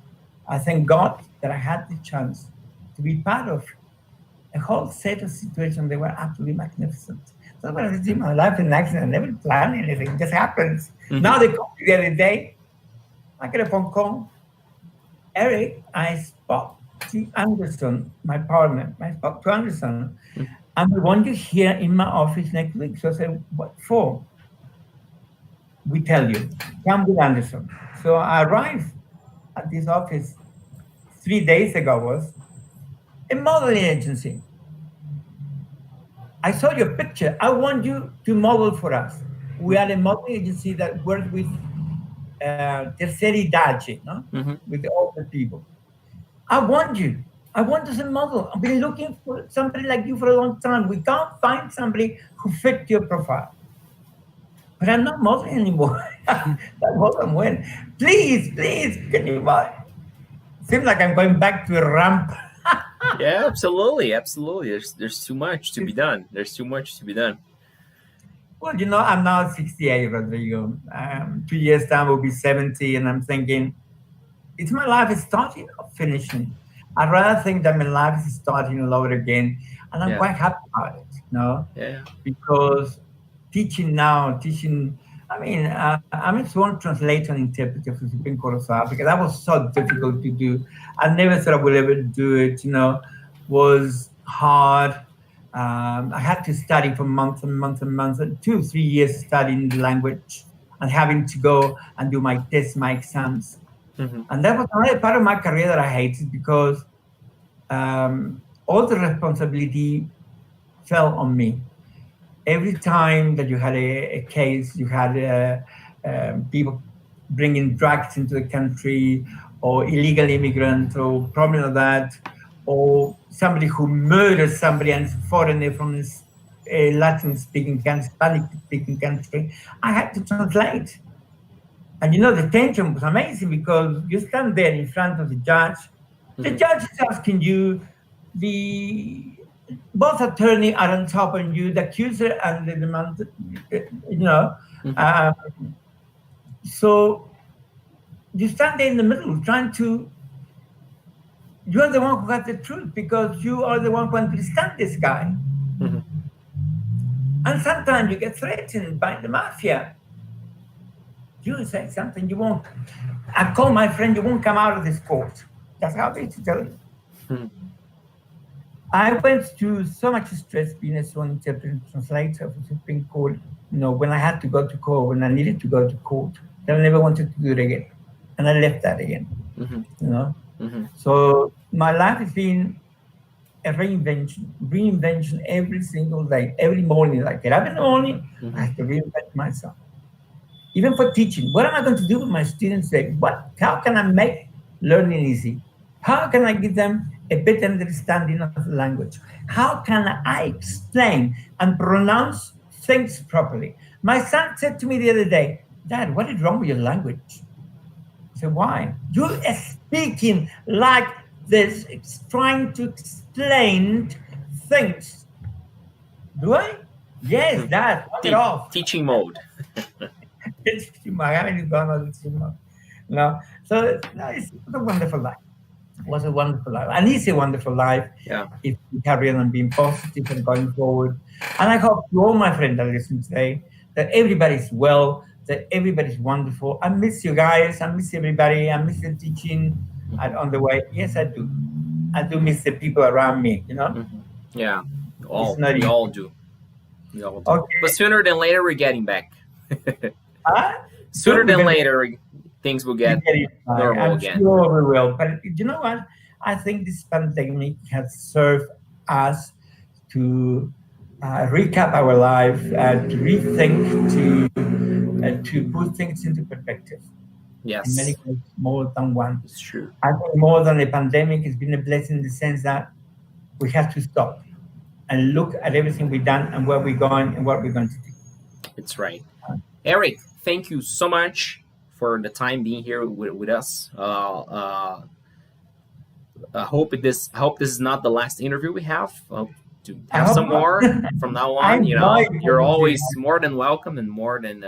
I thank God that I had the chance to be part of a whole set of situations that were absolutely magnificent. So when I see my life in action, I never plan anything, it just happens. Mm-hmm. Now they call me the other day, I get a phone call. Erick, I spoke to Anderson, my partner. I spoke to Anderson, and we want you here in my office next week. So I said, what for? We tell you, come with Anderson. So I arrived at this office 3 days ago, was a modeling agency. I saw your picture. I want you to model for us. We are a modeling agency that works with tercera idade, Mm-hmm. with the older people. I want you. I want as a model. I've been looking for somebody like you for a long time. We can't find somebody who fit your profile. But I'm not modeling anymore. That wasn't when. Please, can you model? Seems like I'm going back to a ramp. Yeah, absolutely. There's too much to be done. Well, I'm now 68, Rodrigo. 2 years time will be 70, and I'm thinking, is my life starting or finishing? I'd rather think that my life is starting all over again, and I'm quite happy about it, Yeah. because teaching, I mean, I'm a sworn translator and interpreter for the Supreme Court of South Africa. That was so difficult to do. I never thought I would ever do it, was hard. I had to study for months and months and months, 2 or 3 years studying the language and having to go and do my tests, my exams. Mm-hmm. And that was another part of my career that I hated because all the responsibility fell on me. Every time that you had a case, you had people bringing drugs into the country or illegal immigrants or problem like that, or somebody who murdered somebody and is a foreigner from a Latin-speaking country, Spanish-speaking country, I had to translate. And the tension was amazing because you stand there in front of the judge. Mm-hmm. The judge is asking you, both attorneys are on top of you, the accuser and the demand, Mm-hmm. So you stand there in the middle trying to, you are the one who got the truth because you are the one who understands this guy. Mm-hmm. And sometimes you get threatened by the mafia. You say something, you won't. I call my friend, you won't come out of this court. That's how they tell you. Mm-hmm. I went through so much stress being a sworn interpreter and translator for the Supreme Court. When I had to go to court, when I needed to go to court, that I never wanted to do it again. And I left that again. Mm-hmm. So my life has been a reinvention every single day, every morning. I get up in the morning, I have to reinvent myself. Even for teaching, what am I going to do with my students today? How can I make learning easy? How can I give them a better understanding of the language? How can I explain and pronounce things properly? My son said to me the other day, Dad, what is wrong with your language? I said, why? You're speaking like this, trying to explain things. Do I? Yes, Dad, knock it off. Teaching mode. I haven't gone on teaching mode. No. So it's a wonderful life. It was a wonderful life. And it's a wonderful life if we carry on being positive and going forward. And I hope to all my friends that listen today that everybody's well, that everybody's wonderful. I miss you guys. I miss everybody. I miss the teaching on the way. Yes, I do. I do miss the people around me, you know? Yeah, we all do. Okay. But sooner than later, we're getting back. Sooner than later, things will get normal again. Sure we will. But you know what? I think this pandemic has served us to recap our life, to rethink, to put things into perspective. Yes. In many ways, more than one. It's true. I think more than a pandemic, it's been a blessing in the sense that we have to stop and look at everything we've done and where we're going and what we're going to do. It's right. Erick, thank you so much for the time being here with us. I hope this is not the last interview we have. To have some more from now on. You're always more than welcome and more than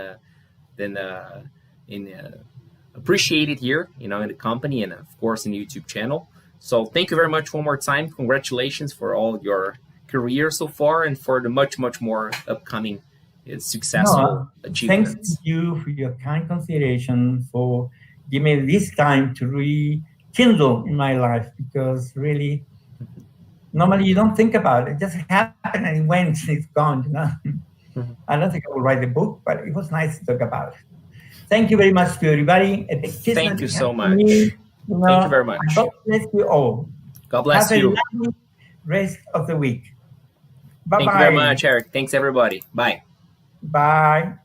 appreciated here, in the company and of course in the YouTube channel. So thank you very much one more time. Congratulations for all your career so far and for the much more upcoming successful achievements. Thanks to you for your kind consideration, for giving me this time to rekindle in my life, because really, normally you don't think about it. It just happened and it went and it's gone, I don't think I will write the book, but it was nice to talk about it. Thank you very much to everybody. Thank you so much. Thank you very much. God bless you all. God bless you. Have a lovely rest of the week. Bye-bye. Thank you very much, Erick. Thanks, everybody. Bye. Bye.